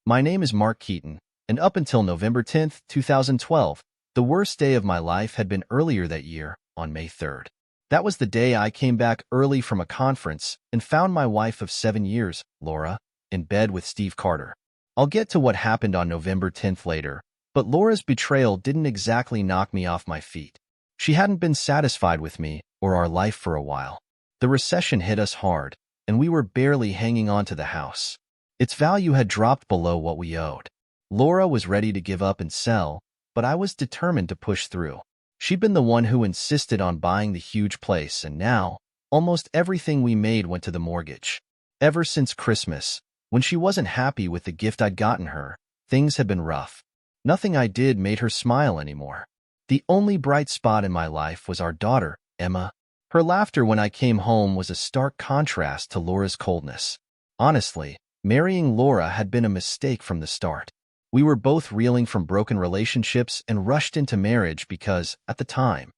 My name is Mark Keaton, and up until November 10th, 2012, the worst day of my life had been earlier that year, on May 3rd. That was the day I came back early from a conference and found my wife of 7 years, Laura, in bed with Steve Carter. I'll get to what happened on November 10th later, but Laura's betrayal didn't exactly knock me off my feet. She hadn't been satisfied with me or our life for a while. The recession hit us hard, and we were barely hanging on to the house. Its value had dropped below what we owed. Laura was ready to give up and sell, but I was determined to push through. She'd been the one who insisted on buying the huge place, and now, almost everything we made went to the mortgage. Ever since Christmas, when she wasn't happy with the gift I'd gotten her, things had been rough. Nothing I did made her smile anymore. The only bright spot in my life was our daughter, Emma. Her laughter when I came home was a stark contrast to Laura's coldness. Honestly, marrying Laura had been a mistake from the start. We were both reeling from broken relationships and rushed into marriage because, at the time,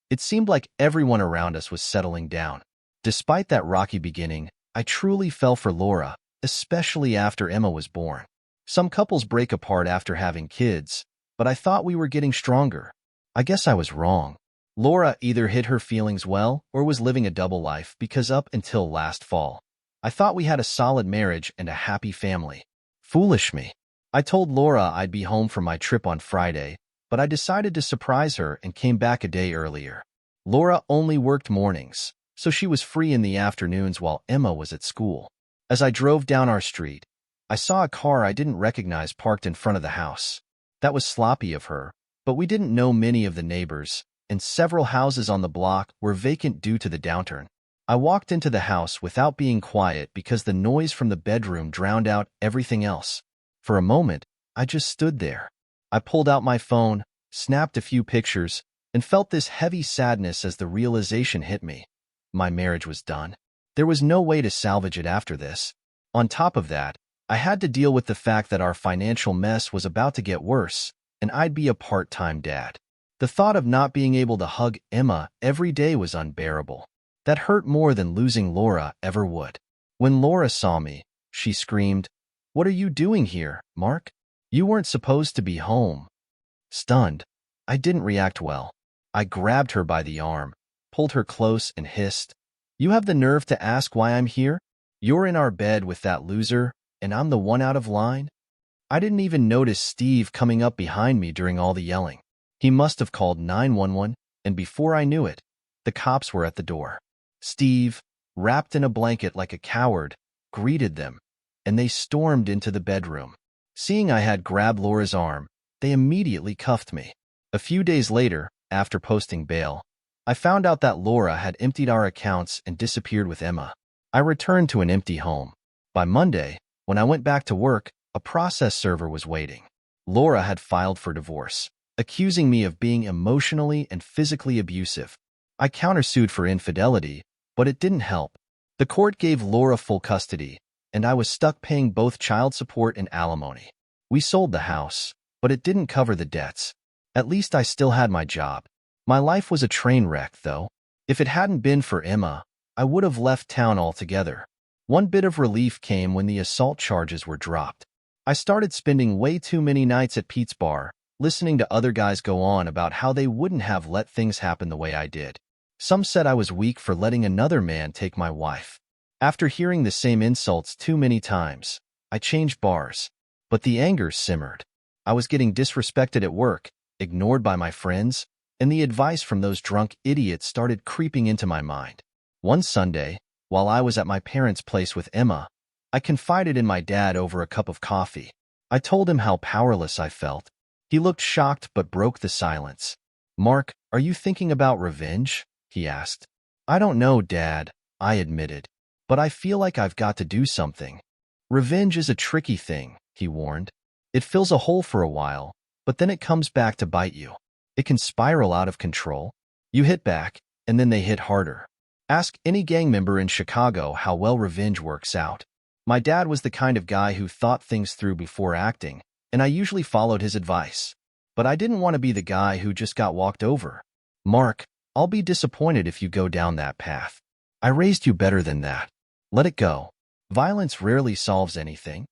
it seemed like everyone around us was settling down. Despite that rocky beginning, I truly fell for Laura, especially after Emma was born. Some couples break apart after having kids, but I thought we were getting stronger. I guess I was wrong. Laura either hid her feelings well or was living a double life because up until last fall, I thought we had a solid marriage and a happy family. Foolish me. I told Laura I'd be home from my trip on Friday, but I decided to surprise her and came back a day earlier. Laura only worked mornings, so she was free in the afternoons while Emma was at school. As I drove down our street, I saw a car I didn't recognize parked in front of the house. That was sloppy of her, but we didn't know many of the neighbors, and several houses on the block were vacant due to the downturn. I walked into the house without being quiet because the noise from the bedroom drowned out everything else. For a moment, I just stood there. I pulled out my phone, snapped a few pictures, and felt this heavy sadness as the realization hit me. My marriage was done. There was no way to salvage it after this. On top of that, I had to deal with the fact that our financial mess was about to get worse, and I'd be a part-time dad. The thought of not being able to hug Emma every day was unbearable. That hurt more than losing Laura ever would. When Laura saw me, she screamed, "What are you doing here, Mark? You weren't supposed to be home." Stunned, I didn't react well. I grabbed her by the arm, pulled her close and hissed, "You have the nerve to ask why I'm here? You're in our bed with that loser, and I'm the one out of line?" I didn't even notice Steve coming up behind me during all the yelling. He must have called 911, and before I knew it, the cops were at the door. Steve, wrapped in a blanket like a coward, greeted them, and they stormed into the bedroom. Seeing I had grabbed Laura's arm, they immediately cuffed me. A few days later, after posting bail, I found out that Laura had emptied our accounts and disappeared with Emma. I returned to an empty home. By Monday, when I went back to work, a process server was waiting. Laura had filed for divorce, accusing me of being emotionally and physically abusive. I countersued for infidelity, but it didn't help. The court gave Laura full custody, and I was stuck paying both child support and alimony. We sold the house, but it didn't cover the debts. At least I still had my job. My life was a train wreck, though. If it hadn't been for Emma, I would have left town altogether. One bit of relief came when the assault charges were dropped. I started spending way too many nights at Pete's bar, listening to other guys go on about how they wouldn't have let things happen the way I did. Some said I was weak for letting another man take my wife. After hearing the same insults too many times, I changed bars. But the anger simmered. I was getting disrespected at work, ignored by my friends, and the advice from those drunk idiots started creeping into my mind. One Sunday, while I was at my parents' place with Emma, I confided in my dad over a cup of coffee. I told him how powerless I felt. He looked shocked but broke the silence. "Mark, are you thinking about revenge?" he asked. "I don't know, Dad," I admitted, "but I feel like I've got to do something." "Revenge is a tricky thing," he warned. "It fills a hole for a while, but then it comes back to bite you. It can spiral out of control. You hit back, and then they hit harder. Ask any gang member in Chicago how well revenge works out." My dad was the kind of guy who thought things through before acting, and I usually followed his advice. But I didn't want to be the guy who just got walked over. "Mark, I'll be disappointed if you go down that path. I raised you better than that. Let it go. Violence rarely solves anything."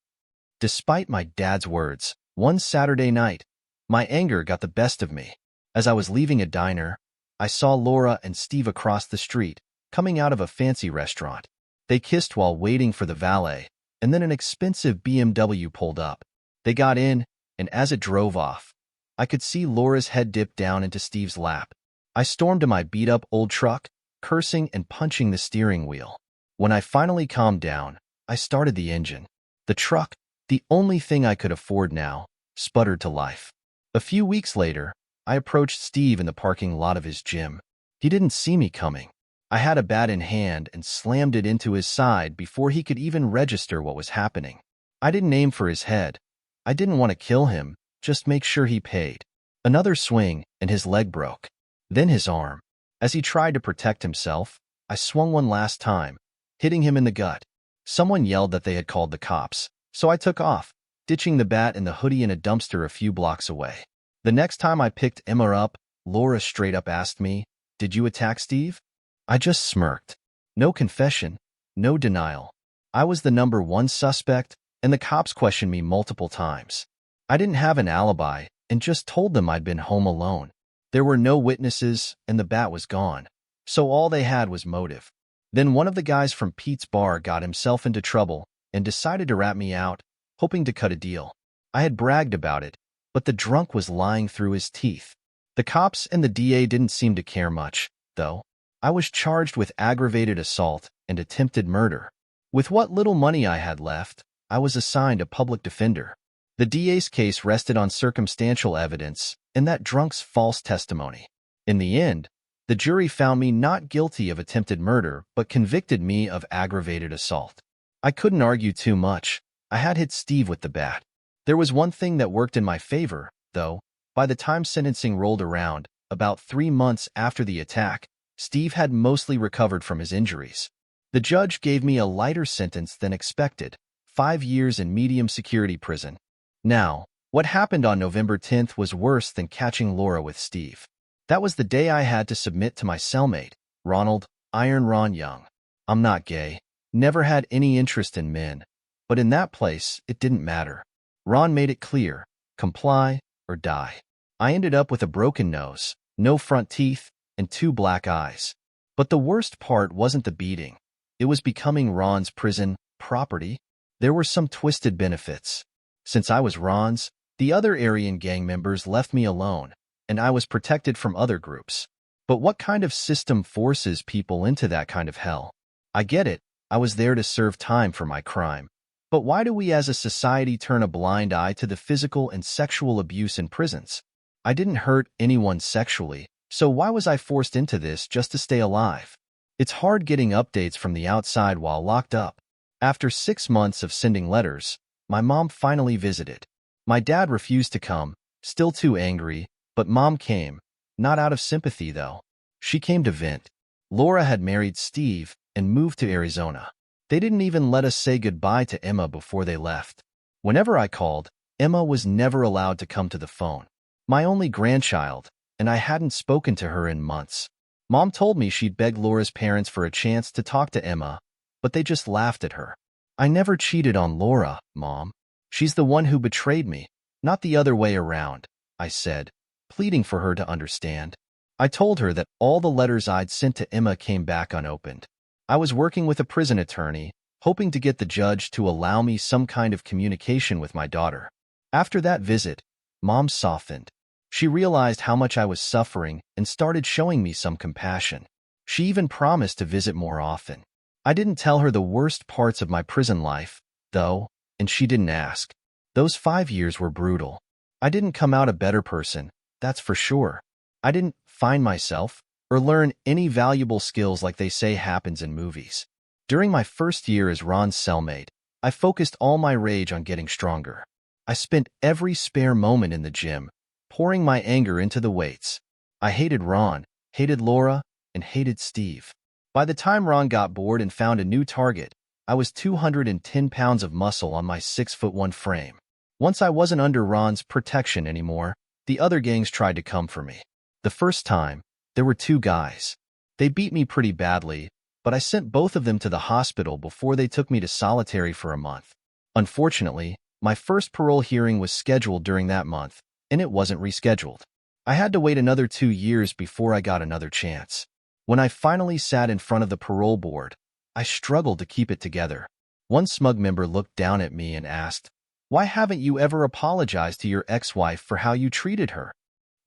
Despite my dad's words, one Saturday night, my anger got the best of me. As I was leaving a diner, I saw Laura and Steve across the street, coming out of a fancy restaurant. They kissed while waiting for the valet, and then an expensive BMW pulled up. They got in, and as it drove off, I could see Laura's head dip down into Steve's lap. I stormed to my beat-up old truck, cursing and punching the steering wheel. When I finally calmed down, I started the engine. The truck, the only thing I could afford now, sputtered to life. A few weeks later, I approached Steve in the parking lot of his gym. He didn't see me coming. I had a bat in hand and slammed it into his side before he could even register what was happening. I didn't aim for his head. I didn't want to kill him, just make sure he paid. Another swing, and his leg broke. Then his arm. As he tried to protect himself, I swung one last time, hitting him in the gut. Someone yelled that they had called the cops, so I took off, ditching the bat and the hoodie in a dumpster a few blocks away. The next time I picked Emma up, Laura straight up asked me, "Did you attack Steve?" I just smirked. No confession, no denial. I was the number one suspect, and the cops questioned me multiple times. I didn't have an alibi and just told them I'd been home alone. There were no witnesses, and the bat was gone, so all they had was motive. Then one of the guys from Pete's bar got himself into trouble and decided to rat me out, hoping to cut a deal. I had bragged about it, but the drunk was lying through his teeth. The cops and the DA didn't seem to care much, though. I was charged with aggravated assault and attempted murder. With what little money I had left, I was assigned a public defender. The DA's case rested on circumstantial evidence and that drunk's false testimony. In the end, the jury found me not guilty of attempted murder, but convicted me of aggravated assault. I couldn't argue too much. I had hit Steve with the bat. There was one thing that worked in my favor, though. By the time sentencing rolled around, about 3 months after the attack, Steve had mostly recovered from his injuries. The judge gave me a lighter sentence than expected, 5 years in medium security prison. Now, what happened on November 10th was worse than catching Laura with Steve. That was the day I had to submit to my cellmate, Ronald, Iron Ron Young. I'm not gay, never had any interest in men, but in that place, it didn't matter. Ron made it clear, comply or die. I ended up with a broken nose, no front teeth, and 2 black eyes. But the worst part wasn't the beating. It was becoming Ron's prison property. There were some twisted benefits. Since I was Ron's, the other Aryan gang members left me alone, and I was protected from other groups. But what kind of system forces people into that kind of hell? I get it, I was there to serve time for my crime. But why do we as a society turn a blind eye to the physical and sexual abuse in prisons? I didn't hurt anyone sexually, so why was I forced into this just to stay alive? It's hard getting updates from the outside while locked up. After 6 months of sending letters, my mom finally visited. My dad refused to come, still too angry, but Mom came, not out of sympathy though. She came to vent. Laura had married Steve and moved to Arizona. They didn't even let us say goodbye to Emma before they left. Whenever I called, Emma was never allowed to come to the phone. My only grandchild, and I hadn't spoken to her in months. Mom told me she'd beg Laura's parents for a chance to talk to Emma, but they just laughed at her. I never cheated on Laura, Mom. She's the one who betrayed me, not the other way around, I said, pleading for her to understand. I told her that all the letters I'd sent to Emma came back unopened. I was working with a prison attorney, hoping to get the judge to allow me some kind of communication with my daughter. After that visit, Mom softened. She realized how much I was suffering and started showing me some compassion. She even promised to visit more often. I didn't tell her the worst parts of my prison life, though, and she didn't ask. Those 5 years were brutal. I didn't come out a better person, that's for sure. I didn't find myself or learn any valuable skills like they say happens in movies. During my first year as Ron's cellmate, I focused all my rage on getting stronger. I spent every spare moment in the gym, pouring my anger into the weights. I hated Ron, hated Laura, and hated Steve. By the time Ron got bored and found a new target, I was 210 pounds of muscle on my 6'1" frame. Once I wasn't under Ron's protection anymore, the other gangs tried to come for me. The first time, there were 2 guys. They beat me pretty badly, but I sent both of them to the hospital before they took me to solitary for a month. Unfortunately, My first parole hearing was scheduled during that month, and it wasn't rescheduled. I had to wait another 2 years before I got another chance. When I finally sat in front of the parole board, I struggled to keep it together. One smug member looked down at me and asked, "Why haven't you ever apologized to your ex-wife for how you treated her?"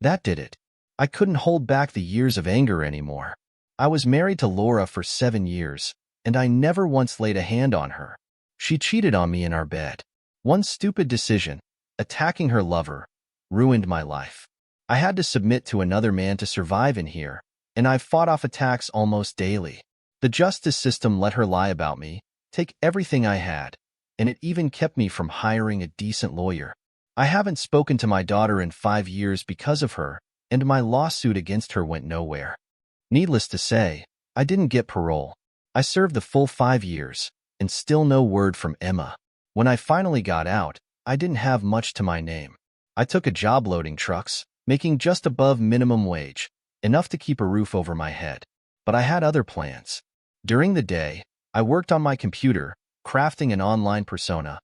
That did it. I couldn't hold back the years of anger anymore. I was married to Laura for 7 years, and I never once laid a hand on her. She cheated on me in our bed. One stupid decision, attacking her lover, ruined my life. I had to submit to another man to survive in here, and I've fought off attacks almost daily. The justice system let her lie about me, take everything I had, and it even kept me from hiring a decent lawyer. I haven't spoken to my daughter in 5 years because of her, and my lawsuit against her went nowhere. Needless to say, I didn't get parole. I served the full 5 years, and still no word from Emma. When I finally got out, I didn't have much to my name. I took a job loading trucks, making just above minimum wage, enough to keep a roof over my head. But I had other plans. During the day, I worked on my computer, crafting an online persona,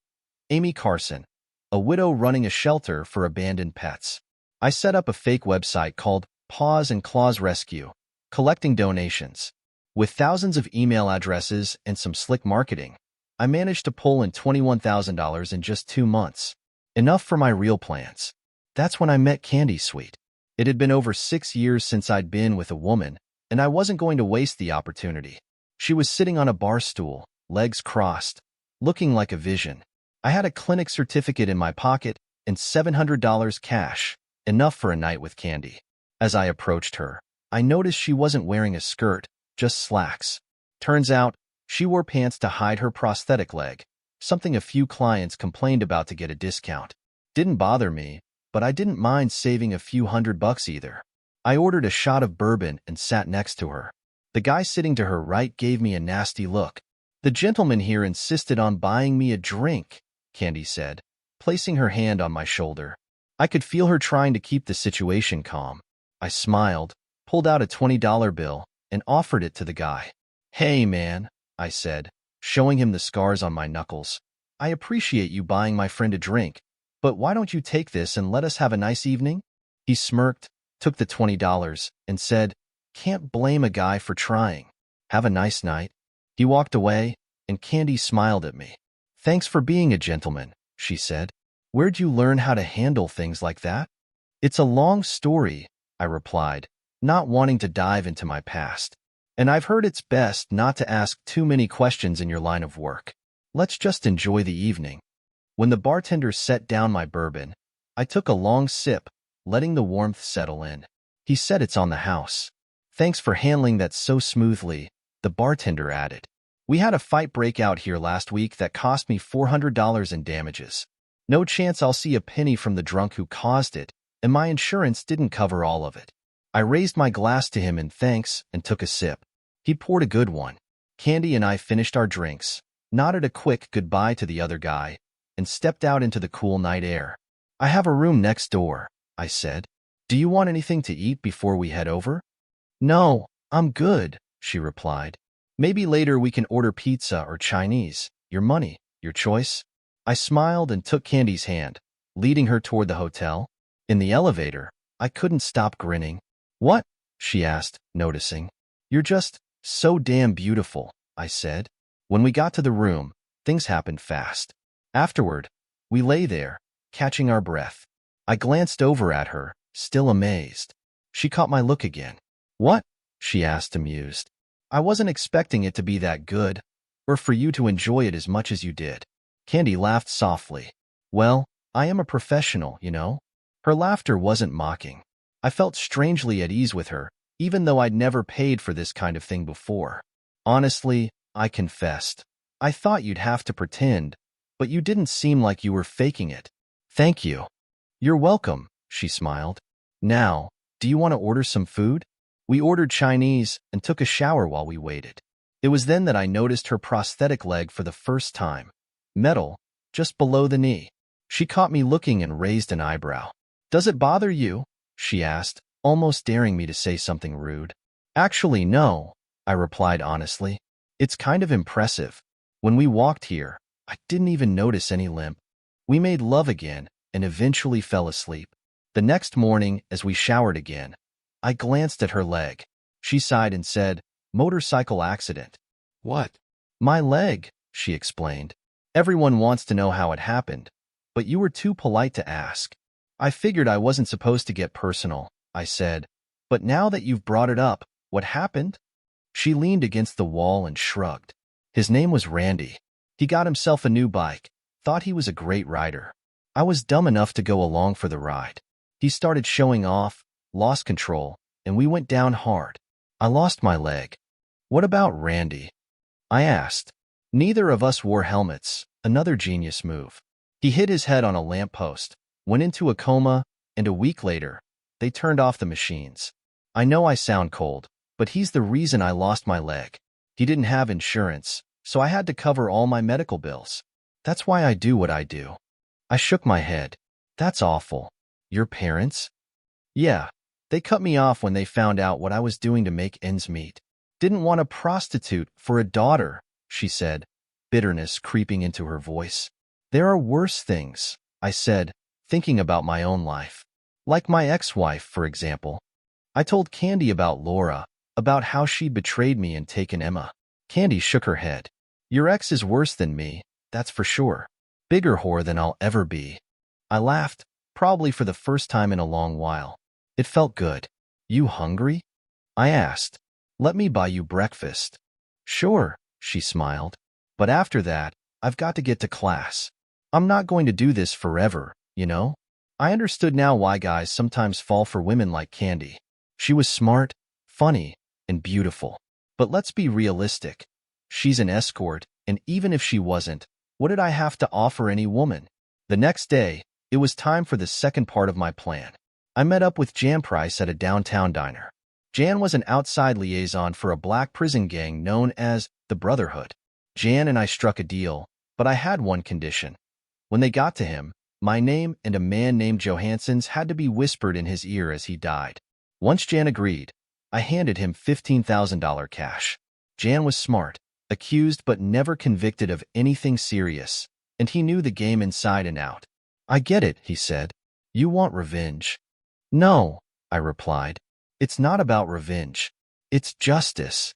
Amy Carson, a widow running a shelter for abandoned pets. I set up a fake website called Paws and Claws Rescue, collecting donations. With thousands of email addresses and some slick marketing, I managed to pull in $21,000 in just 2 months. Enough for my real plans. That's when I met Candy Sweet. It had been over 6 years since I'd been with a woman, and I wasn't going to waste the opportunity. She was sitting on a bar stool, legs crossed, looking like a vision. I had a clinic certificate in my pocket and $700 cash, enough for a night with Candy. As I approached her, I noticed she wasn't wearing a skirt, just slacks. Turns out, she wore pants to hide her prosthetic leg, something a few clients complained about to get a discount. Didn't bother me, but I didn't mind saving a few $100 either. I ordered a shot of bourbon and sat next to her. The guy sitting to her right gave me a nasty look. "The gentleman here insisted on buying me a drink," Candy said, placing her hand on my shoulder. I could feel her trying to keep the situation calm. I smiled, pulled out a $20 bill, and offered it to the guy. "Hey, man," I said, showing him the scars on my knuckles. "I appreciate you buying my friend a drink, but why don't you take this and let us have a nice evening?" He smirked, took the $20, and said, "Can't blame a guy for trying. Have a nice night." He walked away, and Candy smiled at me. "Thanks for being a gentleman," she said. "Where'd you learn how to handle things like that?" "It's a long story," I replied, not wanting to dive into my past. "And I've heard it's best not to ask too many questions in your line of work. Let's just enjoy the evening." When the bartender set down my bourbon, I took a long sip, letting the warmth settle in. He said, "It's on the house." "Thanks for handling that so smoothly," the bartender added. "We had a fight break out here last week that cost me $400 in damages. No chance I'll see a penny from the drunk who caused it, and my insurance didn't cover all of it." I raised my glass to him in thanks and took a sip. He poured a good one. Candy and I finished our drinks, nodded a quick goodbye to the other guy, and stepped out into the cool night air. "I have a room next door," I said. "Do you want anything to eat before we head over?" "No, I'm good," she replied. "Maybe later we can order pizza or Chinese. Your money, your choice." I smiled and took Candy's hand, leading her toward the hotel. In the elevator, I couldn't stop grinning. "What?" she asked, noticing. "You're just so damn beautiful," I said. When we got to the room, things happened fast. Afterward, we lay there, catching our breath. I glanced over at her, still amazed. She caught my look again. "What?" she asked, amused. "I wasn't expecting it to be that good, or for you to enjoy it as much as you did." Candy laughed softly. "Well, I am a professional, you know." Her laughter wasn't mocking. I felt strangely at ease with her, even though I'd never paid for this kind of thing before. "Honestly," I confessed, "I thought you'd have to pretend, but you didn't seem like you were faking it." "Thank you." "You're welcome," she smiled. "Now, do you want to order some food?" We ordered Chinese and took a shower while we waited. It was then that I noticed her prosthetic leg for the first time. Metal, just below the knee. She caught me looking and raised an eyebrow. "Does it bother you?" she asked, almost daring me to say something rude. "Actually, no," I replied honestly. "It's kind of impressive. When we walked here, I didn't even notice any limp." We made love again and eventually fell asleep. The next morning, as we showered again, I glanced at her leg. She sighed and said, "Motorcycle accident." "What?" "My leg," she explained. "Everyone wants to know how it happened, but you were too polite to ask." "I figured I wasn't supposed to get personal," I said. "But now that you've brought it up, what happened?" She leaned against the wall and shrugged. "His name was Randy. He got himself a new bike, thought he was a great rider. I was dumb enough to go along for the ride. He started showing off, lost control, and we went down hard. I lost my leg." "What about Randy?" I asked. "Neither of us wore helmets, another genius move. He hit his head on a lamppost, went into a coma, and a week later, they turned off the machines. I know I sound cold, but he's the reason I lost my leg. He didn't have insurance, so I had to cover all my medical bills. That's why I do what I do." I shook my head. "That's awful. Your parents?" "Yeah, they cut me off when they found out what I was doing to make ends meet. Didn't want a prostitute for a daughter," she said, bitterness creeping into her voice. "There are worse things," I said, thinking about my own life. "Like my ex-wife, for example." I told Candy about Laura, about how she'd betrayed me and taken Emma. Candy shook her head. "Your ex is worse than me, that's for sure. Bigger whore than I'll ever be." I laughed, probably for the first time in a long while. It felt good. "You hungry?" I asked. "Let me buy you breakfast." "Sure," she smiled. "But after that, I've got to get to class. I'm not going to do this forever, you know?" I understood now why guys sometimes fall for women like Candy. She was smart, funny, and beautiful. But let's be realistic. She's an escort, and even if she wasn't, what did I have to offer any woman? The next day, it was time for the second part of my plan. I met up with Jan Price at a downtown diner. Jan was an outside liaison for a black prison gang known as the Brotherhood. Jan and I struck a deal, but I had one condition. When they got to him, my name and a man named Johansson's had to be whispered in his ear as he died. Once Jan agreed, I handed him $15,000 cash. Jan was smart, accused but never convicted of anything serious, and he knew the game inside and out. "I get it," he said. "You want revenge." "No," I replied. "It's not about revenge. It's justice."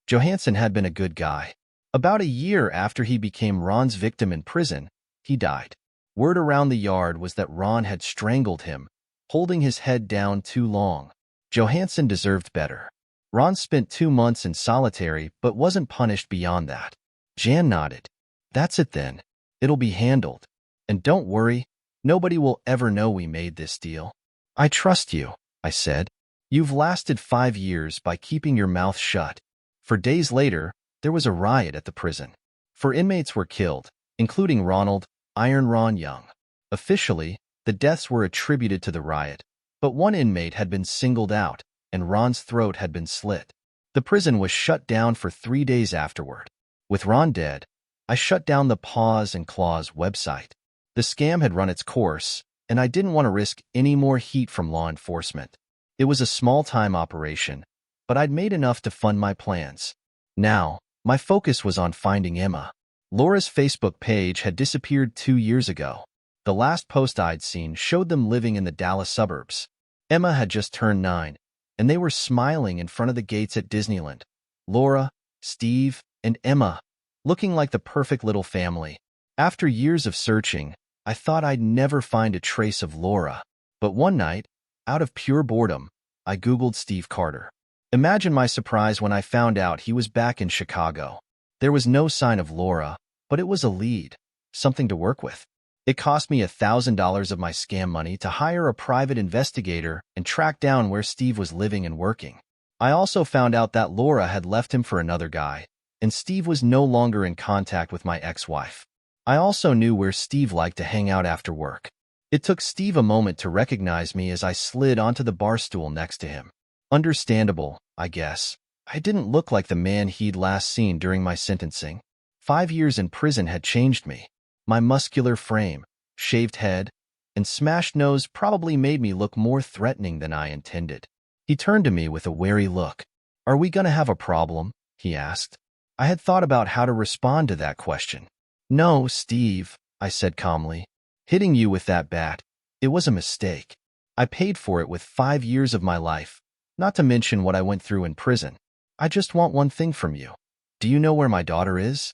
Johansson had been a good guy. About a year after he became Ron's victim in prison, he died. Word around the yard was that Ron had strangled him, holding his head down too long. Johansson deserved better. Ron spent 2 months in solitary but wasn't punished beyond that. Jan nodded. "That's it then. It'll be handled. And don't worry, nobody will ever know we made this deal." "I trust you," I said. "You've lasted 5 years by keeping your mouth shut." For days later, there was a riot at the prison. 4 inmates were killed, including Ronald, Iron Ron Young. Officially, the deaths were attributed to the riot, but 1 inmate had been singled out, and Ron's throat had been slit. The prison was shut down for 3 days afterward. With Ron dead, I shut down the Paws and Claws website. The scam had run its course, and I didn't want to risk any more heat from law enforcement. It was a small-time operation, but I'd made enough to fund my plans. Now, my focus was on finding Emma. Laura's Facebook page had disappeared 2 years ago. The last post I'd seen showed them living in the Dallas suburbs. Emma had just turned 9, and they were smiling in front of the gates at Disneyland. Laura, Steve, and Emma, looking like the perfect little family. After years of searching, I thought I'd never find a trace of Laura. But one night, out of pure boredom, I Googled Steve Carter. Imagine my surprise when I found out he was back in Chicago. There was no sign of Laura, but it was a lead, something to work with. It cost me $1,000 of my scam money to hire a private investigator and track down where Steve was living and working. I also found out that Laura had left him for another guy, and Steve was no longer in contact with my ex-wife. I also knew where Steve liked to hang out after work. It took Steve a moment to recognize me as I slid onto the bar stool next to him. Understandable, I guess. I didn't look like the man he'd last seen during my sentencing. 5 years in prison had changed me. My muscular frame, shaved head, and smashed nose probably made me look more threatening than I intended. He turned to me with a wary look. "Are we going to have a problem?" he asked. I had thought about how to respond to that question. "No, Steve," I said calmly. Hitting you with that bat, it was a mistake. I paid for it with 5 years of my life, not to mention what I went through in prison. I just want one thing from you. Do you know where my daughter is?"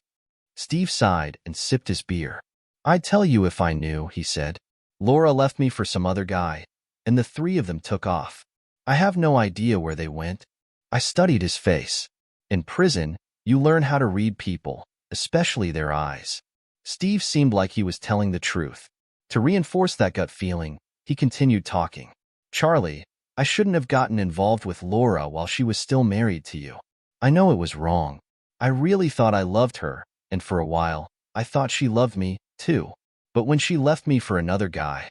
Steve sighed and sipped his beer. "I'd tell you if I knew," he said. "Laura left me for some other guy, and the three of them took off. I have no idea where they went." I studied his face. In prison, you learn how to read people, especially their eyes. Steve seemed like he was telling the truth. To reinforce that gut feeling, he continued talking. "Charlie, I shouldn't have gotten involved with Laura while she was still married to you. I know it was wrong. I really thought I loved her, and for a while, I thought she loved me, too. But when she left me for another guy,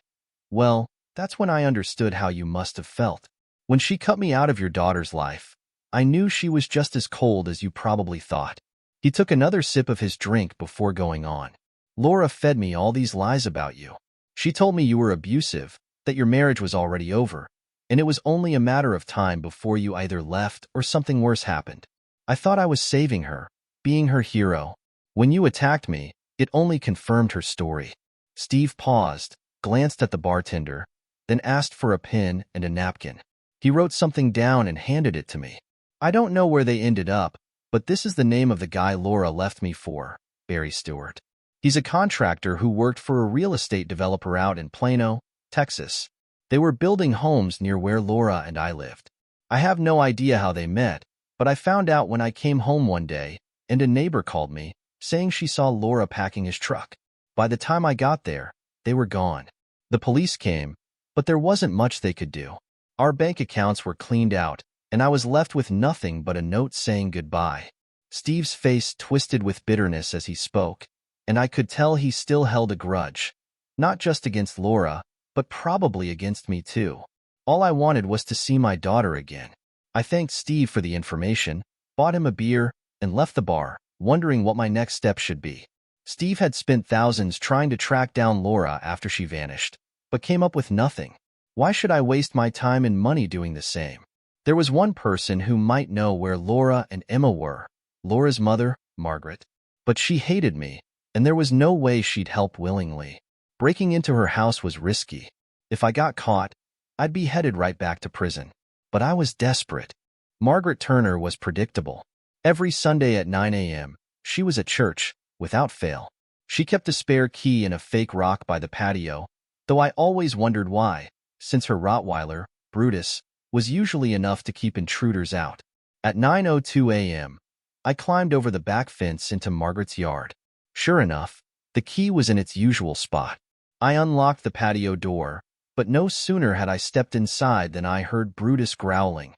well, that's when I understood how you must have felt. When she cut me out of your daughter's life, I knew she was just as cold as you probably thought." He took another sip of his drink before going on. "Laura fed me all these lies about you. She told me you were abusive, that your marriage was already over, and it was only a matter of time before you either left or something worse happened. I thought I was saving her, being her hero. When you attacked me, it only confirmed her story." Steve paused, glanced at the bartender, then asked for a pen and a napkin. He wrote something down and handed it to me. "I don't know where they ended up, but this is the name of the guy Laura left me for, Barry Stewart. He's a contractor who worked for a real estate developer out in Plano, Texas. They were building homes near where Laura and I lived. I have no idea how they met, but I found out when I came home one day, and a neighbor called me, saying she saw Laura packing his truck. By the time I got there, they were gone. The police came, but there wasn't much they could do. Our bank accounts were cleaned out, and I was left with nothing but a note saying goodbye." Steve's face twisted with bitterness as he spoke, and I could tell he still held a grudge, not just against Laura, but probably against me too. All I wanted was to see my daughter again. I thanked Steve for the information, bought him a beer, and left the bar, wondering what my next step should be. Steve had spent thousands trying to track down Laura after she vanished, but came up with nothing. Why should I waste my time and money doing the same? There was one person who might know where Laura and Emma were, Laura's mother, Margaret. But she hated me, and there was no way she'd help willingly. Breaking into her house was risky. If I got caught, I'd be headed right back to prison. But I was desperate. Margaret Turner was predictable. Every Sunday at 9 a.m., she was at church, without fail. She kept a spare key in a fake rock by the patio, though I always wondered why, since her Rottweiler, Brutus, was usually enough to keep intruders out. At 9:02 a.m., I climbed over the back fence into Margaret's yard. Sure enough, the key was in its usual spot. I unlocked the patio door, but no sooner had I stepped inside than I heard Brutus growling,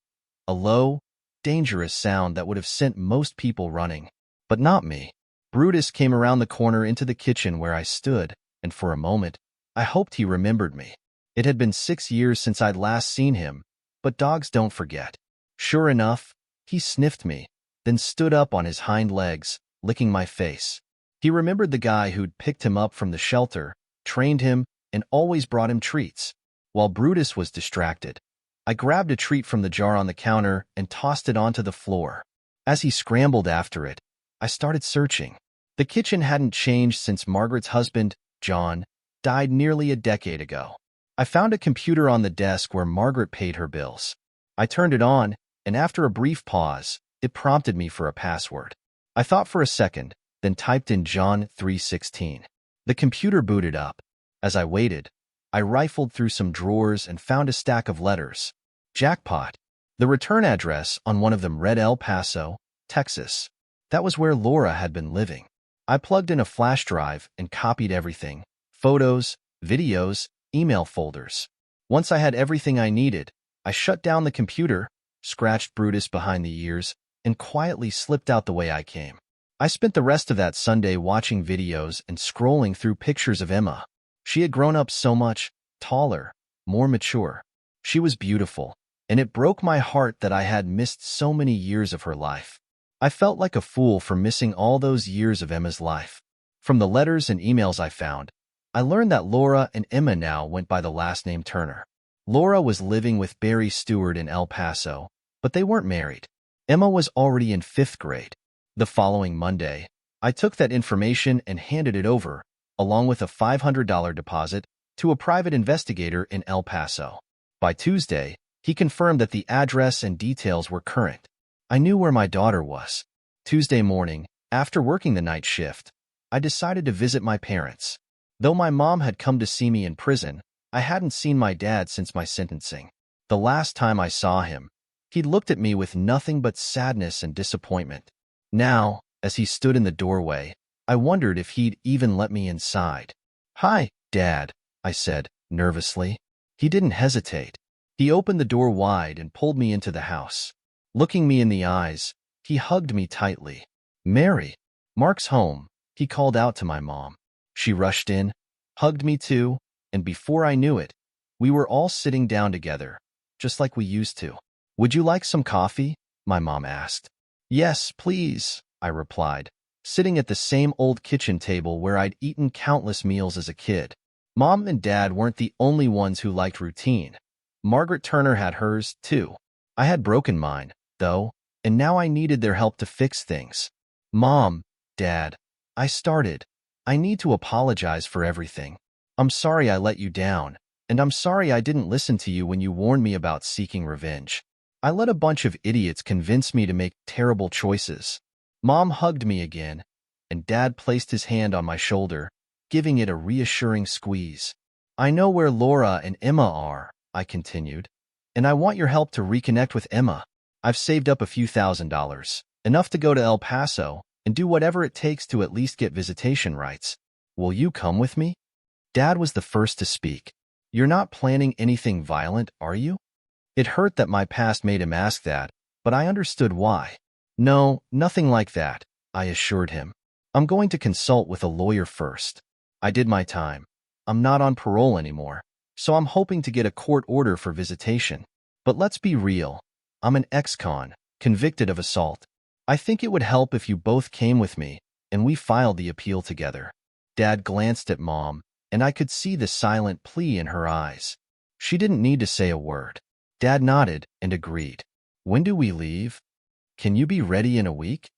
a low, dangerous sound that would have sent most people running. But not me. Brutus came around the corner into the kitchen where I stood, and for a moment, I hoped he remembered me. It had been 6 years since I'd last seen him, but dogs don't forget. Sure enough, he sniffed me, then stood up on his hind legs, licking my face. He remembered the guy who'd picked him up from the shelter, trained him, and always brought him treats. While Brutus was distracted, I grabbed a treat from the jar on the counter and tossed it onto the floor. As he scrambled after it, I started searching. The kitchen hadn't changed since Margaret's husband, John, died nearly a decade ago. I found a computer on the desk where Margaret paid her bills. I turned it on, and after a brief pause, it prompted me for a password. I thought for a second, then typed in John 3:16. The computer booted up. As I waited, I rifled through some drawers and found a stack of letters. Jackpot. The return address on one of them read El Paso, Texas. That was where Laura had been living. I plugged in a flash drive and copied everything: photos, videos, email folders. Once I had everything I needed, I shut down the computer, scratched Brutus behind the ears, and quietly slipped out the way I came. I spent the rest of that Sunday watching videos and scrolling through pictures of Emma. She had grown up so much, taller, more mature. She was beautiful, and it broke my heart that I had missed so many years of her life. I felt like a fool for missing all those years of Emma's life. From the letters and emails I found, I learned that Laura and Emma now went by the last name Turner. Laura was living with Barry Stewart in El Paso, but they weren't married. Emma was already in 5th grade. The following Monday, I took that information and handed it over, along with a $500 deposit, to a private investigator in El Paso. By Tuesday, he confirmed that the address and details were current. I knew where my daughter was. Tuesday morning, after working the night shift, I decided to visit my parents. Though my mom had come to see me in prison, I hadn't seen my dad since my sentencing. The last time I saw him, he'd looked at me with nothing but sadness and disappointment. Now, as he stood in the doorway, I wondered if he'd even let me inside. "Hi, Dad," I said, nervously. He didn't hesitate. He opened the door wide and pulled me into the house. Looking me in the eyes, he hugged me tightly. "Mary, Mark's home," he called out to my mom. She rushed in, hugged me too, and before I knew it, we were all sitting down together, just like we used to. "Would you like some coffee?" my mom asked. "Yes, please," I replied, sitting at the same old kitchen table where I'd eaten countless meals as a kid. Mom and Dad weren't the only ones who liked routine. Margaret Turner had hers, too. I had broken mine, though, and now I needed their help to fix things. "Mom, Dad," I started, "I need to apologize for everything. I'm sorry I let you down, and I'm sorry I didn't listen to you when you warned me about seeking revenge. I let a bunch of idiots convince me to make terrible choices." Mom hugged me again, and Dad placed his hand on my shoulder, giving it a reassuring squeeze. "I know where Laura and Emma are," I continued, "and I want your help to reconnect with Emma. I've saved up a few $1,000s, enough to go to El Paso and do whatever it takes to at least get visitation rights. Will you come with me?" Dad was the first to speak. "You're not planning anything violent, are you?" It hurt that my past made him ask that, but I understood why. "No, nothing like that," I assured him. "I'm going to consult with a lawyer first. I did my time. I'm not on parole anymore, so I'm hoping to get a court order for visitation. But let's be real. I'm an ex-con, convicted of assault. I think it would help if you both came with me, and we filed the appeal together." Dad glanced at Mom, and I could see the silent plea in her eyes. She didn't need to say a word. Dad nodded and agreed. "When do we leave? Can you be ready in a week?"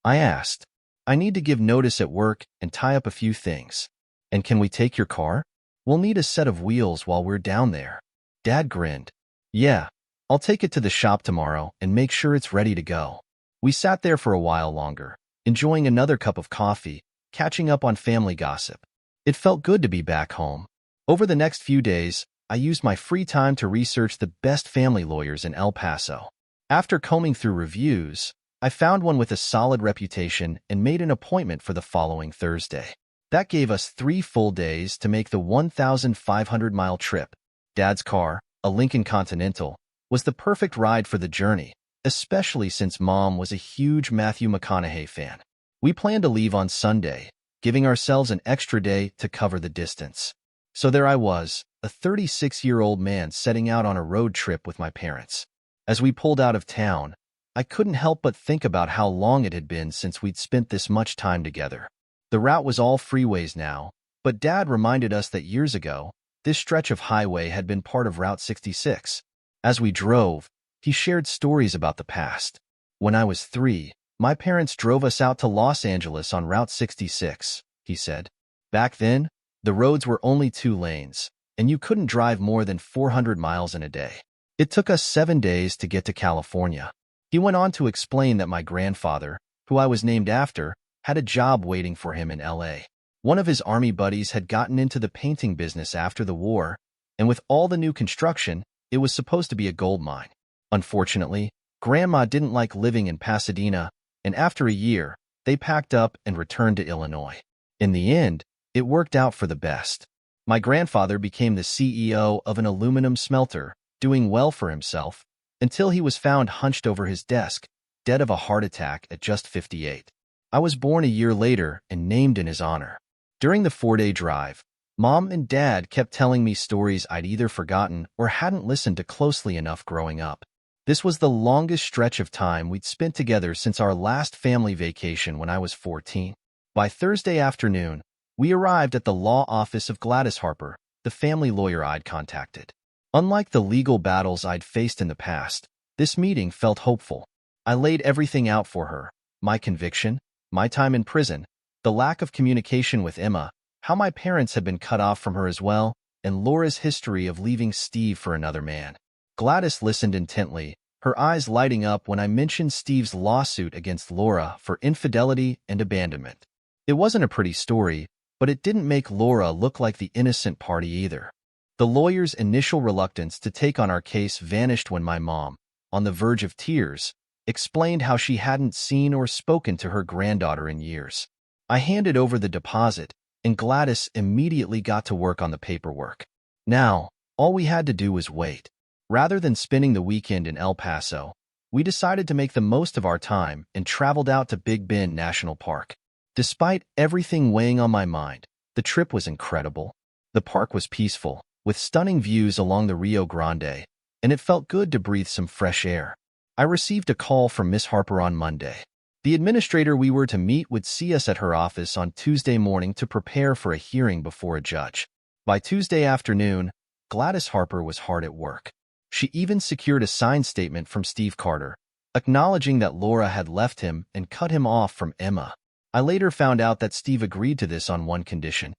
I asked. "I need to give notice at work and tie up a few things. And can we take your car? We'll need a set of wheels while we're down there." Dad grinned. "Yeah, I'll take it to the shop tomorrow and make sure it's ready to go." We sat there for a while longer, enjoying another cup of coffee, catching up on family gossip. It felt good to be back home. Over the next few days, I used my free time to research the best family lawyers in El Paso. After combing through reviews, I found one with a solid reputation and made an appointment for the following Thursday. That gave us 3 full days to make the 1,500-mile trip. Dad's car, a Lincoln Continental, was the perfect ride for the journey, especially since Mom was a huge Matthew McConaughey fan. We planned to leave on Sunday, giving ourselves an extra day to cover the distance. So there I was, a 36-year-old man setting out on a road trip with my parents. As we pulled out of town, I couldn't help but think about how long it had been since we'd spent this much time together. The route was all freeways now, but Dad reminded us that years ago, this stretch of highway had been part of Route 66. As we drove, he shared stories about the past. "When I was 3, my parents drove us out to Los Angeles on Route 66, he said. "Back then, the roads were only 2 lanes, and you couldn't drive more than 400 miles in a day. It took us 7 days to get to California." He went on to explain that my grandfather, who I was named after, had a job waiting for him in LA. One of his army buddies had gotten into the painting business after the war, and with all the new construction, it was supposed to be a gold mine. Unfortunately, Grandma didn't like living in Pasadena, and after a year, they packed up and returned to Illinois. In the end, it worked out for the best. My grandfather became the CEO of an aluminum smelter, doing well for himself, until he was found hunched over his desk, dead of a heart attack at just 58. I was born a year later and named in his honor. During the 4-day drive, Mom and Dad kept telling me stories I'd either forgotten or hadn't listened to closely enough growing up. This was the longest stretch of time we'd spent together since our last family vacation when I was 14. By Thursday afternoon, we arrived at the law office of Gladys Harper, the family lawyer I'd contacted. Unlike the legal battles I'd faced in the past, this meeting felt hopeful. I laid everything out for her: my conviction, my time in prison, the lack of communication with Emma, how my parents had been cut off from her as well, and Laura's history of leaving Steve for another man. Gladys listened intently, her eyes lighting up when I mentioned Steve's lawsuit against Laura for infidelity and abandonment. It wasn't a pretty story, but it didn't make Laura look like the innocent party either. The lawyer's initial reluctance to take on our case vanished when my mom, on the verge of tears, explained how she hadn't seen or spoken to her granddaughter in years. I handed over the deposit, and Gladys immediately got to work on the paperwork. Now, all we had to do was wait. Rather than spending the weekend in El Paso, we decided to make the most of our time and traveled out to Big Bend National Park. Despite everything weighing on my mind, the trip was incredible. The park was peaceful, with stunning views along the Rio Grande, and it felt good to breathe some fresh air. I received a call from Miss Harper on Monday. The administrator we were to meet would see us at her office on Tuesday morning to prepare for a hearing before a judge. By Tuesday afternoon, Gladys Harper was hard at work. She even secured a signed statement from Steve Carter, acknowledging that Laura had left him and cut him off from Emma. I later found out that Steve agreed to this on one condition.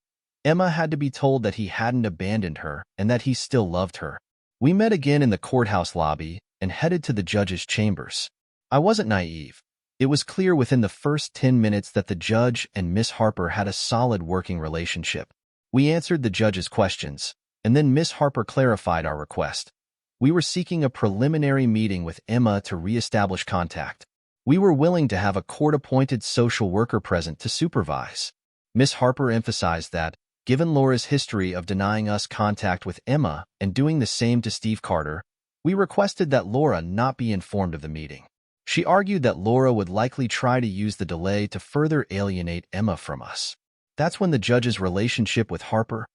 Emma had to be told that he hadn't abandoned her and that he still loved her. We met again in the courthouse lobby and headed to the judge's chambers. I wasn't naive. It was clear within the first 10 minutes that the judge and Miss Harper had a solid working relationship. We answered the judge's questions, and then Miss Harper clarified our request. We were seeking a preliminary meeting with Emma to reestablish contact. We were willing to have a court-appointed social worker present to supervise. Miss Harper emphasized that, given Laura's history of denying us contact with Emma and doing the same to Steve Carter, we requested that Laura not be informed of the meeting. She argued that Laura would likely try to use the delay to further alienate Emma from us. That's when the judge's relationship with Harper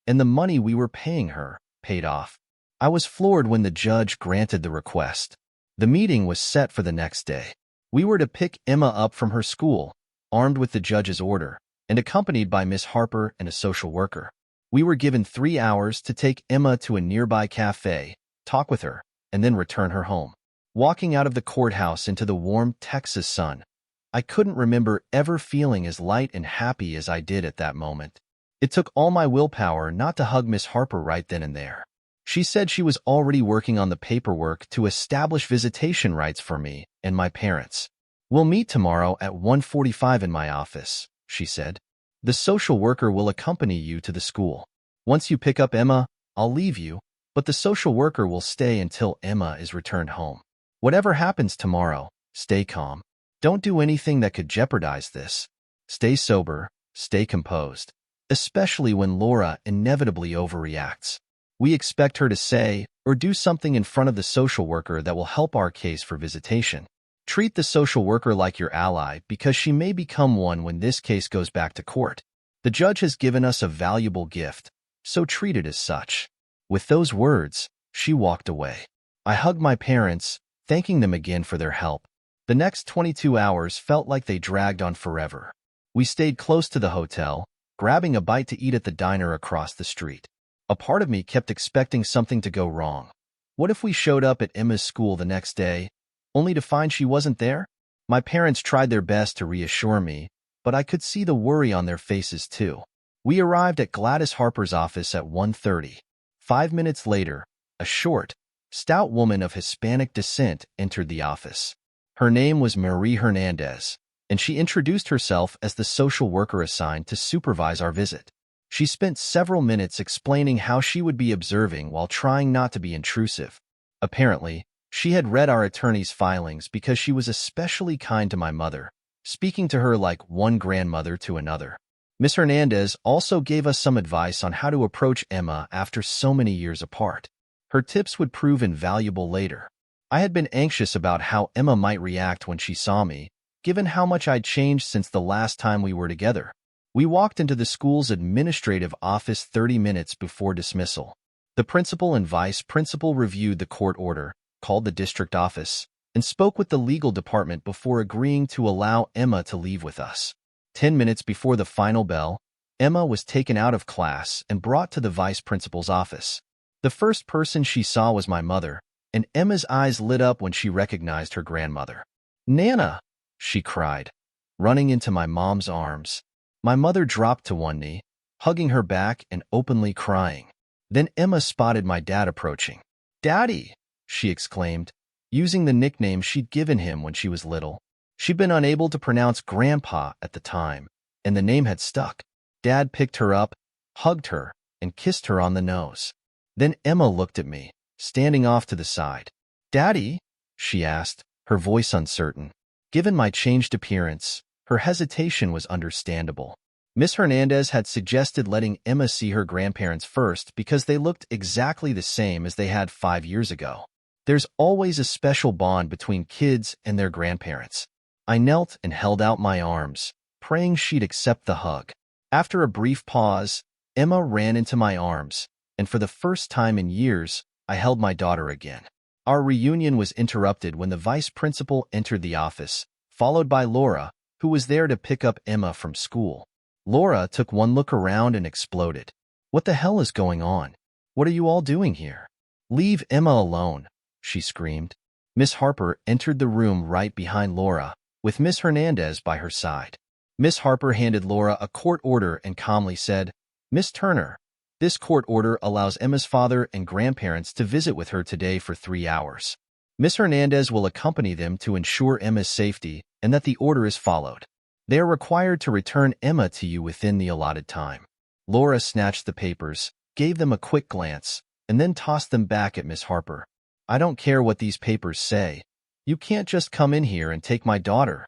and the money we were paying her paid off. I was floored when the judge granted the request. The meeting was set for the next day. We were to pick Emma up from her school, armed with the judge's order, and accompanied by Miss Harper and a social worker. We were given 3 hours to take Emma to a nearby cafe, talk with her, and then return her home. Walking out of the courthouse into the warm Texas sun, I couldn't remember ever feeling as light and happy as I did at that moment. It took all my willpower not to hug Miss Harper right then and there. She said she was already working on the paperwork to establish visitation rights for me and my parents. "We'll meet tomorrow at 1:45 in my office," she said. "The social worker will accompany you to the school. Once you pick up Emma, I'll leave you, but the social worker will stay until Emma is returned home. Whatever happens tomorrow, stay calm. Don't do anything that could jeopardize this. Stay sober, stay composed, especially when Laura inevitably overreacts. We expect her to say or do something in front of the social worker that will help our case for visitation. Treat the social worker like your ally because she may become one when this case goes back to court. The judge has given us a valuable gift, so treat it as such." With those words, she walked away. I hugged my parents, thanking them again for their help. The next 22 hours felt like they dragged on forever. We stayed close to the hotel, grabbing a bite to eat at the diner across the street. A part of me kept expecting something to go wrong. What if we showed up at Emma's school the next day, only to find she wasn't there? My parents tried their best to reassure me, but I could see the worry on their faces too. We arrived at Gladys Harper's office at 1:30. 5 minutes later, a short, stout woman of Hispanic descent entered the office. Her name was Marie Hernandez, and she introduced herself as the social worker assigned to supervise our visit. She spent several minutes explaining how she would be observing while trying not to be intrusive. Apparently, she had read our attorney's filings because she was especially kind to my mother, speaking to her like one grandmother to another. Miss Hernandez also gave us some advice on how to approach Emma after so many years apart. Her tips would prove invaluable later. I had been anxious about how Emma might react when she saw me, given how much I'd changed since the last time we were together. We walked into the school's administrative office 30 minutes before dismissal. The principal and vice principal reviewed the court order, called the district office, and spoke with the legal department before agreeing to allow Emma to leave with us. 10 minutes before the final bell, Emma was taken out of class and brought to the vice principal's office. The first person she saw was my mother, and Emma's eyes lit up when she recognized her grandmother. "Nana!" she cried, running into my mom's arms. My mother dropped to one knee, hugging her back and openly crying. Then Emma spotted my dad approaching. "Daddy!" she exclaimed, using the nickname she'd given him when she was little. She'd been unable to pronounce Grandpa at the time, and the name had stuck. Dad picked her up, hugged her, and kissed her on the nose. Then Emma looked at me, standing off to the side. "Daddy?" she asked, her voice uncertain. Given my changed appearance, her hesitation was understandable. Miss Hernandez had suggested letting Emma see her grandparents first because they looked exactly the same as they had 5 years ago. There's always a special bond between kids and their grandparents. I knelt and held out my arms, praying she'd accept the hug. After a brief pause, Emma ran into my arms, and for the first time in years, I held my daughter again. Our reunion was interrupted when the vice principal entered the office, followed by Laura, who was there to pick up Emma from school. Laura took one look around and exploded. "What the hell is going on? What are you all doing here?" "Leave Emma alone," she screamed. Miss Harper entered the room right behind Laura, with Miss Hernandez by her side. Miss Harper handed Laura a court order and calmly said, "Miss Turner, this court order allows Emma's father and grandparents to visit with her today for 3 hours. Miss Hernandez will accompany them to ensure Emma's safety and that the order is followed. They are required to return Emma to you within the allotted time." Laura snatched the papers, gave them a quick glance, and then tossed them back at Miss Harper. "I don't care what these papers say. You can't just come in here and take my daughter,"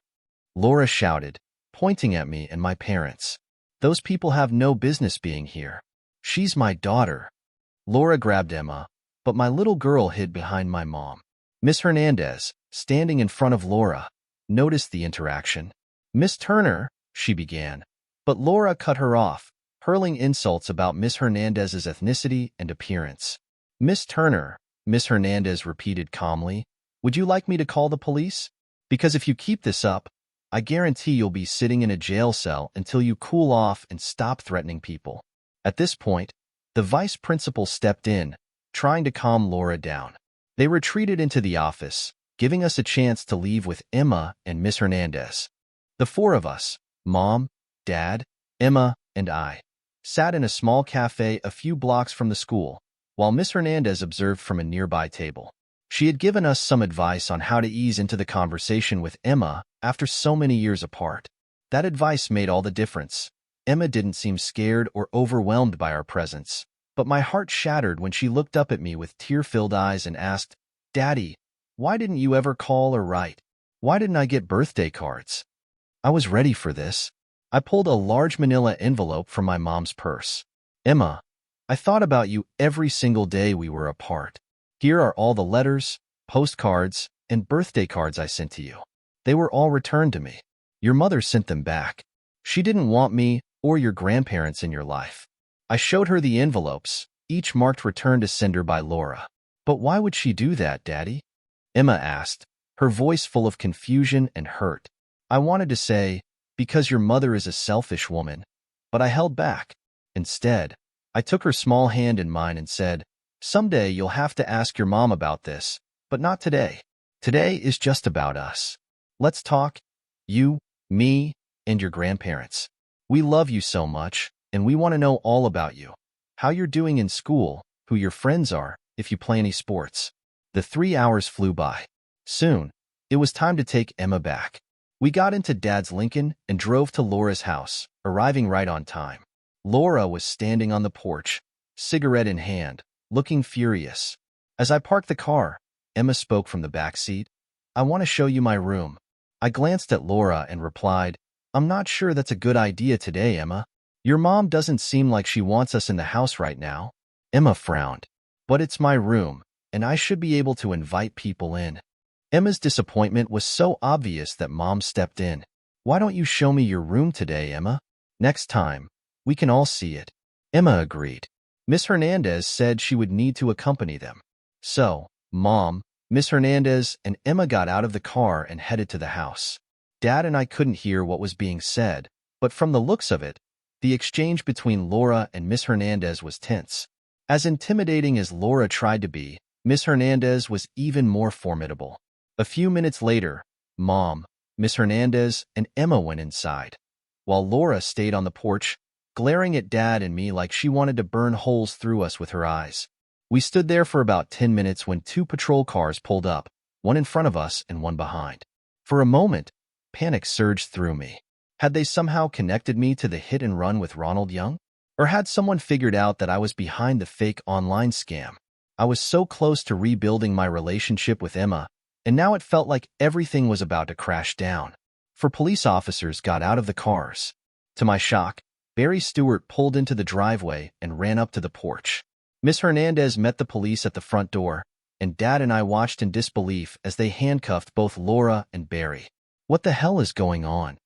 Laura shouted, pointing at me and my parents. "Those people have no business being here. She's my daughter." Laura grabbed Emma, but my little girl hid behind my mom. Miss Hernandez, standing in front of Laura, noticed the interaction. "Miss Turner," she began, but Laura cut her off, hurling insults about Miss Hernandez's ethnicity and appearance. "Miss Turner," Miss Hernandez repeated calmly, "would you like me to call the police? Because if you keep this up, I guarantee you'll be sitting in a jail cell until you cool off and stop threatening people." At this point, the vice principal stepped in, trying to calm Laura down. They retreated into the office, giving us a chance to leave with Emma and Miss Hernandez. The 4 of us, Mom, Dad, Emma, and I, sat in a small cafe a few blocks from the school, while Miss Hernandez observed from a nearby table. She had given us some advice on how to ease into the conversation with Emma after so many years apart. That advice made all the difference. Emma didn't seem scared or overwhelmed by our presence, but my heart shattered when she looked up at me with tear-filled eyes and asked, "Daddy, why didn't you ever call or write? Why didn't I get birthday cards?" I was ready for this. I pulled a large manila envelope from my mom's purse. "Emma, I thought about you every single day we were apart. Here are all the letters, postcards, and birthday cards I sent to you. They were all returned to me. Your mother sent them back. She didn't want me or your grandparents in your life." I showed her the envelopes, each marked "Return to Sender" by Laura. "But why would she do that, Daddy?" Emma asked, her voice full of confusion and hurt. I wanted to say, "Because your mother is a selfish woman," but I held back. Instead, I took her small hand in mine and said, "Someday you'll have to ask your mom about this, but not today. Today is just about us. Let's talk, you, me, and your grandparents. We love you so much, and we want to know all about you. How you're doing in school, who your friends are, if you play any sports." The 3 hours flew by. Soon, it was time to take Emma back. We got into Dad's Lincoln and drove to Laura's house, arriving right on time. Laura was standing on the porch, cigarette in hand, looking furious. As I parked the car, Emma spoke from the back seat. "I want to show you my room." I glanced at Laura and replied, "I'm not sure that's a good idea today, Emma. Your mom doesn't seem like she wants us in the house right now." Emma frowned. "But it's my room, and I should be able to invite people in." Emma's disappointment was so obvious that Mom stepped in. "Why don't you show me your room today, Emma? Next time, we can all see it." Emma agreed. Miss Hernandez said she would need to accompany them. So, Mom, Miss Hernandez, and Emma got out of the car and headed to the house. Dad and I couldn't hear what was being said, but from the looks of it, the exchange between Laura and Miss Hernandez was tense. As intimidating as Laura tried to be, Miss Hernandez was even more formidable. A few minutes later, Mom, Miss Hernandez, and Emma went inside, while Laura stayed on the porch, glaring at Dad and me like she wanted to burn holes through us with her eyes. We stood there for about 10 minutes when 2 patrol cars pulled up, one in front of us and one behind. For a moment, panic surged through me. Had they somehow connected me to the hit and run with Ronald Young? Or had someone figured out that I was behind the fake online scam? I was so close to rebuilding my relationship with Emma, and now it felt like everything was about to crash down. 4 police officers got out of the cars. To my shock, Barry Stewart pulled into the driveway and ran up to the porch. Miss Hernandez met the police at the front door, and Dad and I watched in disbelief as they handcuffed both Laura and Barry. "What the hell is going on?"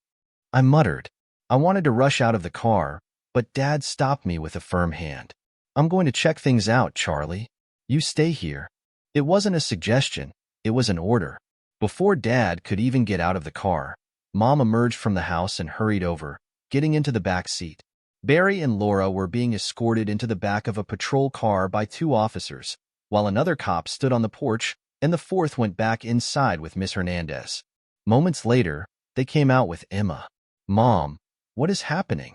I muttered. I wanted to rush out of the car, but Dad stopped me with a firm hand. "I'm going to check things out, Charlie. You stay here." It wasn't a suggestion, it was an order. Before Dad could even get out of the car, Mom emerged from the house and hurried over, getting into the back seat. Barry and Laura were being escorted into the back of a patrol car by 2 officers, while another cop stood on the porch and the 4th went back inside with Miss Hernandez. Moments later, they came out with Emma. "Mom, what is happening?"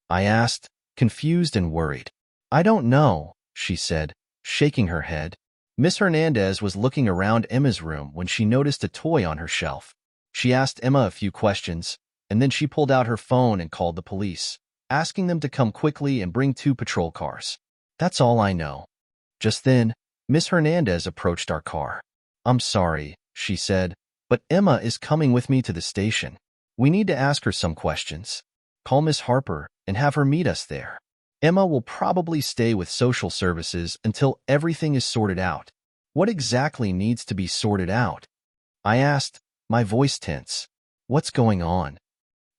I asked, confused and worried. "I don't know," she said, shaking her head. Miss Hernandez was looking around Emma's room when she noticed a toy on her shelf. She asked Emma a few questions, and then she pulled out her phone and called the police, asking them to come quickly and bring 2 patrol cars. That's all I know. Just then, Miss Hernandez approached our car. "I'm sorry," she said, "but Emma is coming with me to the station. We need to ask her some questions. Call Miss Harper and have her meet us there. Emma will probably stay with social services until everything is sorted out." "What exactly needs to be sorted out?" I asked, my voice tense. "What's going on?"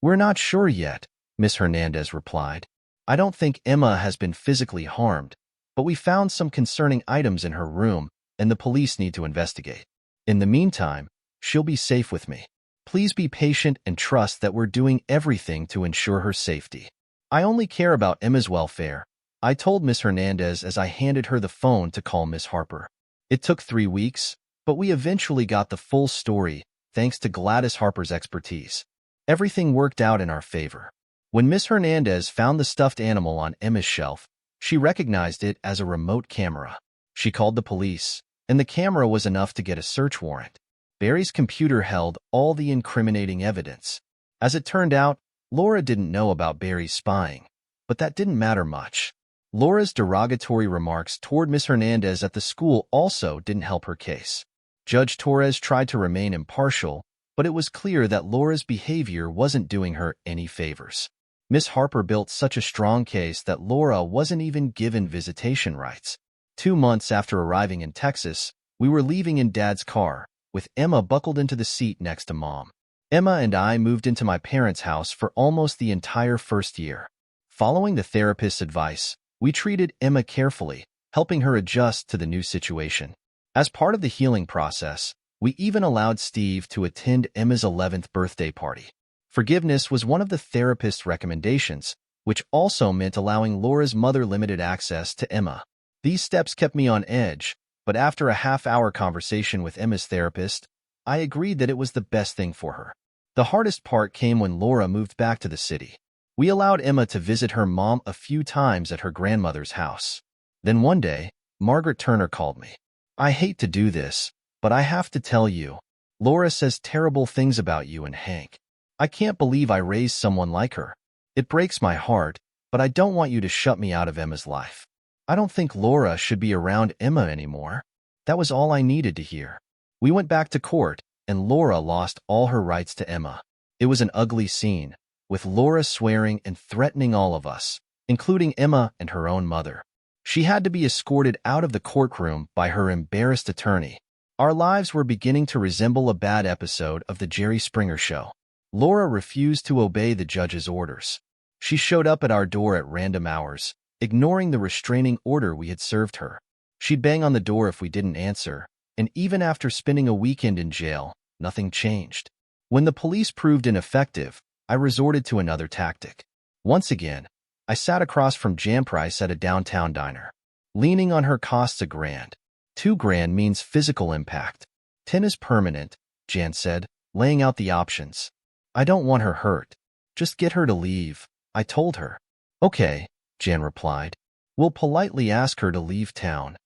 "We're not sure yet," Miss Hernandez replied. "I don't think Emma has been physically harmed, but we found some concerning items in her room, and the police need to investigate. In the meantime, she'll be safe with me. Please be patient and trust that we're doing everything to ensure her safety. I only care about Emma's welfare," I told Miss Hernandez as I handed her the phone to call Miss Harper. It took 3 weeks, but we eventually got the full story thanks to Gladys Harper's expertise. Everything worked out in our favor. When Miss Hernandez found the stuffed animal on Emma's shelf, she recognized it as a remote camera. She called the police, and the camera was enough to get a search warrant. Barry's computer held all the incriminating evidence. As it turned out, Laura didn't know about Barry's spying, but that didn't matter much. Laura's derogatory remarks toward Miss Hernandez at the school also didn't help her case. Judge Torres tried to remain impartial, but it was clear that Laura's behavior wasn't doing her any favors. Miss Harper built such a strong case that Laura wasn't even given visitation rights. 2 months after arriving in Texas, we were leaving in Dad's car, with Emma buckled into the seat next to Mom. Emma and I moved into my parents' house for almost the entire first year. Following the therapist's advice, we treated Emma carefully, helping her adjust to the new situation. As part of the healing process, we even allowed Steve to attend Emma's 11th birthday party. Forgiveness was one of the therapist's recommendations, which also meant allowing Laura's mother limited access to Emma. These steps kept me on edge, but after a half-hour conversation with Emma's therapist, I agreed that it was the best thing for her. The hardest part came when Laura moved back to the city. We allowed Emma to visit her mom a few times at her grandmother's house. Then one day, Margaret Turner called me. "I hate to do this, but I have to tell you. Laura says terrible things about you and Hank. I can't believe I raised someone like her. It breaks my heart, but I don't want you to shut me out of Emma's life. I don't think Laura should be around Emma anymore." That was all I needed to hear. We went back to court, and Laura lost all her rights to Emma. It was an ugly scene, with Laura swearing and threatening all of us, including Emma and her own mother. She had to be escorted out of the courtroom by her embarrassed attorney. Our lives were beginning to resemble a bad episode of The Jerry Springer Show. Laura refused to obey the judge's orders. She showed up at our door at random hours, ignoring the restraining order we had served her. She'd bang on the door if we didn't answer, and even after spending a weekend in jail, nothing changed. When the police proved ineffective, I resorted to another tactic. Once again, I sat across from Jan Price at a downtown diner. Leaning on her costs $1,000. $2,000 means physical impact. 10 is permanent, Jan said, laying out the options. "I don't want her hurt. Just get her to leave," I told her. Okay, Jan replied. We'll politely ask her to leave town.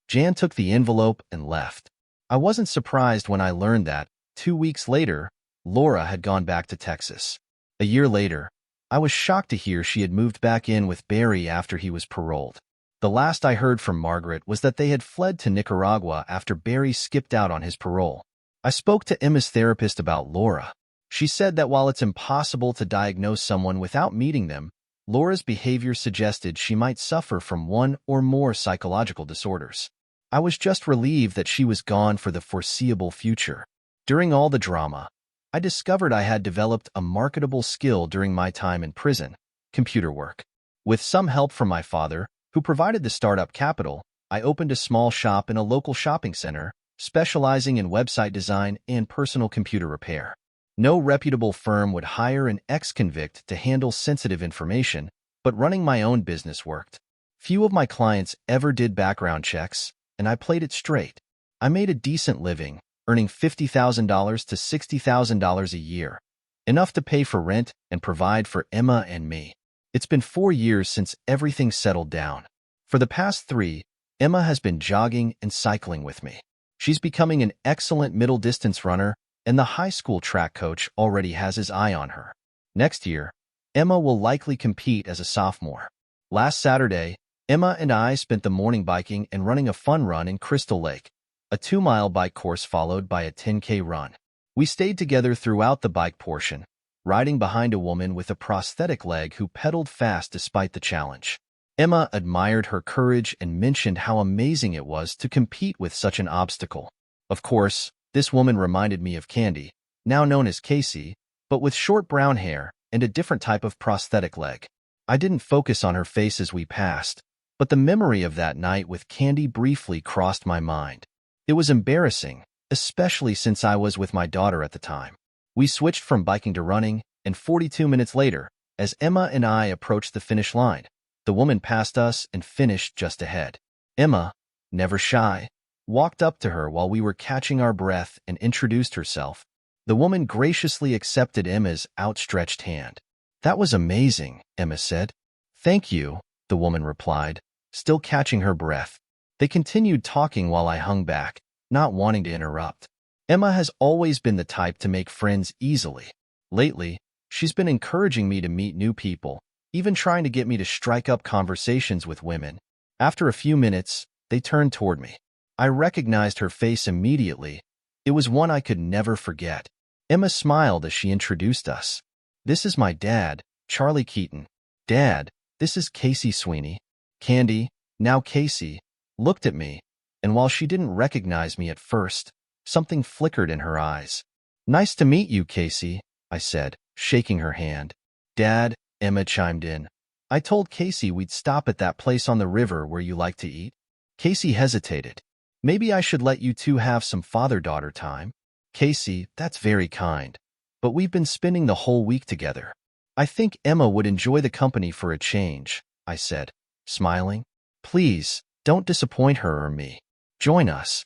Jan took the envelope and left. I wasn't surprised when I learned that, 2 weeks later, Laura had gone back to Texas. A year later, I was shocked to hear she had moved back in with Barry after he was paroled. The last I heard from Margaret was that they had fled to Nicaragua after Barry skipped out on his parole. I spoke to Emma's therapist about Laura. She said that while it's impossible to diagnose someone without meeting them, Laura's behavior suggested she might suffer from one or more psychological disorders. I was just relieved that she was gone for the foreseeable future. During all the drama, I discovered I had developed a marketable skill during my time in prison: computer work. With some help from my father, who provided the startup capital, I opened a small shop in a local shopping center, specializing in website design and personal computer repair. No reputable firm would hire an ex-convict to handle sensitive information, but running my own business worked. Few of my clients ever did background checks, and I played it straight. I made a decent living, earning $50,000 to $60,000 a year, enough to pay for rent and provide for Emma and me. It's been 4 years since everything settled down. For the past 3, Emma has been jogging and cycling with me. She's becoming an excellent middle-distance runner, and the high school track coach already has his eye on her. Next year, Emma will likely compete as a sophomore. Last Saturday, Emma and I spent the morning biking and running a fun run in Crystal Lake, a 2-mile bike course followed by a 10K run. We stayed together throughout the bike portion, riding behind a woman with a prosthetic leg who pedaled fast despite the challenge. Emma admired her courage and mentioned how amazing it was to compete with such an obstacle. Of course, this woman reminded me of Candy, now known as Casey, but with short brown hair and a different type of prosthetic leg. I didn't focus on her face as we passed, but the memory of that night with Candy briefly crossed my mind. It was embarrassing, especially since I was with my daughter at the time. We switched from biking to running, and 42 minutes later, as Emma and I approached the finish line, the woman passed us and finished just ahead. Emma, never shy, walked up to her while we were catching our breath and introduced herself. The woman graciously accepted Emma's outstretched hand. That was amazing, Emma said. Thank you, the woman replied, still catching her breath. They continued talking while I hung back, not wanting to interrupt. Emma has always been the type to make friends easily. Lately, she's been encouraging me to meet new people, even trying to get me to strike up conversations with women. After a few minutes, they turned toward me. I recognized her face immediately. It was one I could never forget. Emma smiled as she introduced us. This is my dad, Charlie Keaton. Dad, this is Casey Sweeney. Candy, now Casey, looked at me, and while she didn't recognize me at first, something flickered in her eyes. Nice to meet you, Casey, I said, shaking her hand. Dad, Emma chimed in. I told Casey we'd stop at that place on the river where you like to eat. Casey hesitated. Maybe I should let you two have some father-daughter time. Casey, that's very kind, but we've been spending the whole week together. I think Emma would enjoy the company for a change, I said, smiling. Please, don't disappoint her or me. Join us.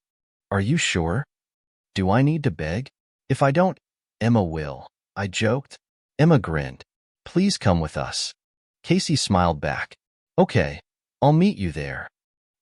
Are you sure? Do I need to beg? If I don't, Emma will, I joked. Emma grinned. Please come with us. Casey smiled back. Okay, I'll meet you there.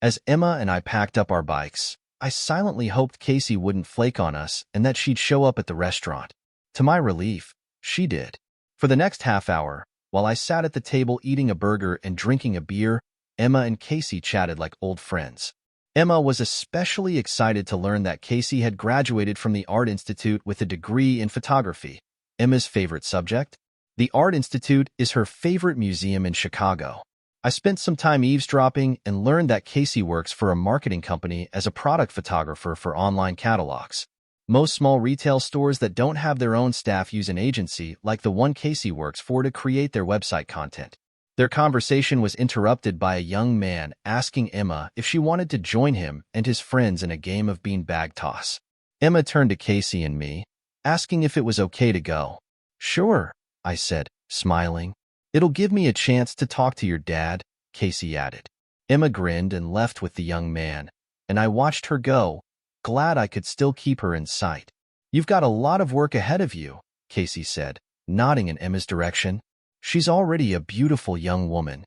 As Emma and I packed up our bikes, I silently hoped Casey wouldn't flake on us and that she'd show up at the restaurant. To my relief, she did. For the next half hour, while I sat at the table eating a burger and drinking a beer, Emma and Casey chatted like old friends. Emma was especially excited to learn that Casey had graduated from the Art Institute with a degree in photography, Emma's favorite subject. The Art Institute is her favorite museum in Chicago. I spent some time eavesdropping and learned that Casey works for a marketing company as a product photographer for online catalogs. Most small retail stores that don't have their own staff use an agency like the one Casey works for to create their website content. Their conversation was interrupted by a young man asking Emma if she wanted to join him and his friends in a game of beanbag toss. Emma turned to Casey and me, asking if it was okay to go. Sure, I said, smiling. It'll give me a chance to talk to your dad, Casey added. Emma grinned and left with the young man, and I watched her go, glad I could still keep her in sight. You've got a lot of work ahead of you, Casey said, nodding in Emma's direction. She's already a beautiful young woman.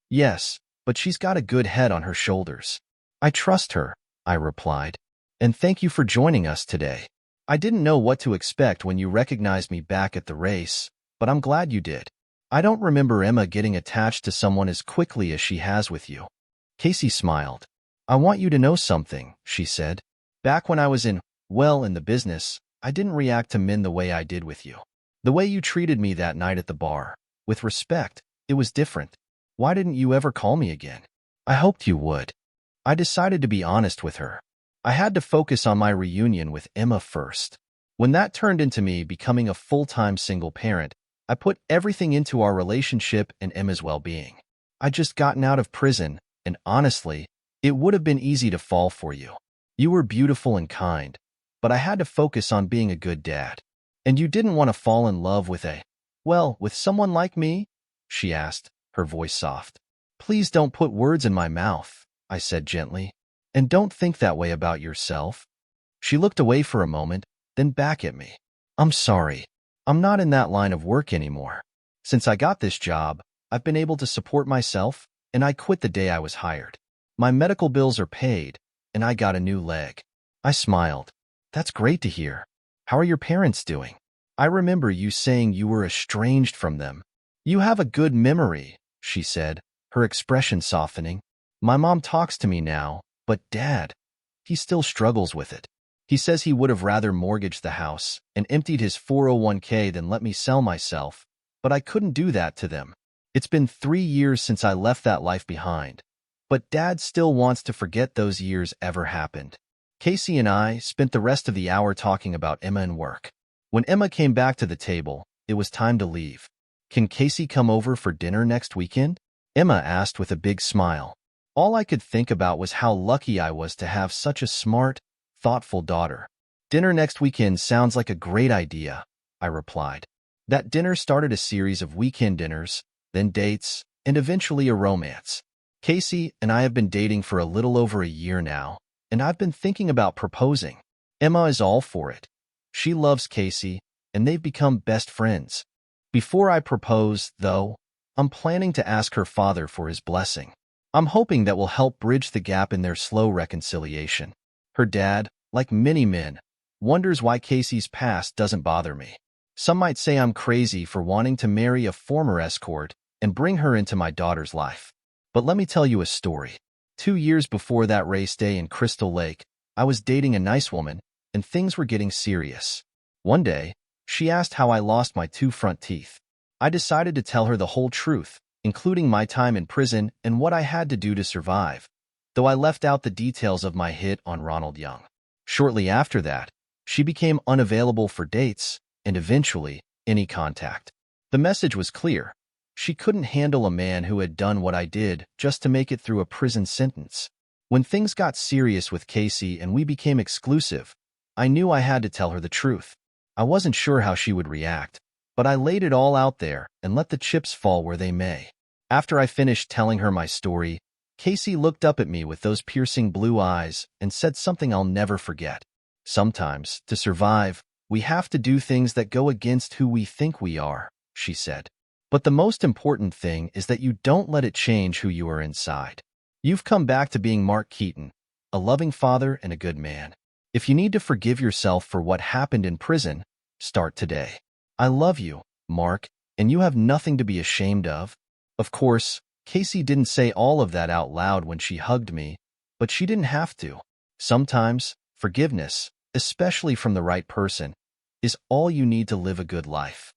Yes, but she's got a good head on her shoulders. I trust her, I replied. And thank you for joining us today. I didn't know what to expect when you recognized me back at the race, but I'm glad you did. I don't remember Emma getting attached to someone as quickly as she has with you. Casey smiled. I want you to know something, she said. Back when I was in the business, I didn't react to men the way I did with you. The way you treated me that night at the bar, with respect, it was different. Why didn't you ever call me again? I hoped you would. I decided to be honest with her. I had to focus on my reunion with Emma first. When that turned into me becoming a full-time single parent, I put everything into our relationship and Emma's well-being. I'd just gotten out of prison, and honestly, it would have been easy to fall for you. You were beautiful and kind, but I had to focus on being a good dad. And you didn't want to fall in love with with someone like me? She asked, her voice soft. Please don't put words in my mouth, I said gently. And don't think that way about yourself. She looked away for a moment, then back at me. I'm sorry. I'm not in that line of work anymore. Since I got this job, I've been able to support myself, and I quit the day I was hired. My medical bills are paid, and I got a new leg. I smiled. That's great to hear. How are your parents doing? I remember you saying you were estranged from them. You have a good memory, she said, her expression softening. My mom talks to me now, but Dad, he still struggles with it. He says he would have rather mortgaged the house and emptied his 401k than let me sell myself, but I couldn't do that to them. It's been 3 years since I left that life behind, but Dad still wants to forget those years ever happened. Casey and I spent the rest of the hour talking about Emma and work. When Emma came back to the table, it was time to leave. Can Casey come over for dinner next weekend? Emma asked with a big smile. All I could think about was how lucky I was to have such a smart, thoughtful daughter. Dinner next weekend sounds like a great idea, I replied. That dinner started a series of weekend dinners, then dates, and eventually a romance. Casey and I have been dating for a little over a year now, and I've been thinking about proposing. Emma is all for it. She loves Casey, and they've become best friends. Before I propose, though, I'm planning to ask her father for his blessing. I'm hoping that will help bridge the gap in their slow reconciliation. Her dad, like many men, wonders why Casey's past doesn't bother me. Some might say I'm crazy for wanting to marry a former escort and bring her into my daughter's life. But let me tell you a story. 2 years before that race day in Crystal Lake, I was dating a nice woman, and things were getting serious. One day, she asked how I lost my 2 front teeth. I decided to tell her the whole truth, including my time in prison and what I had to do to survive, though I left out the details of my hit on Ronald Young. Shortly after that, she became unavailable for dates and eventually any contact. The message was clear. She couldn't handle a man who had done what I did just to make it through a prison sentence. When things got serious with Casey and we became exclusive, I knew I had to tell her the truth. I wasn't sure how she would react, but I laid it all out there and let the chips fall where they may. After I finished telling her my story, Casey looked up at me with those piercing blue eyes and said something I'll never forget. Sometimes, to survive, we have to do things that go against who we think we are, she said. But the most important thing is that you don't let it change who you are inside. You've come back to being Mark Keaton, a loving father and a good man. If you need to forgive yourself for what happened in prison, start today. I love you, Mark, and you have nothing to be ashamed of. Of course, Casey didn't say all of that out loud when she hugged me, but she didn't have to. Sometimes, forgiveness, especially from the right person, is all you need to live a good life.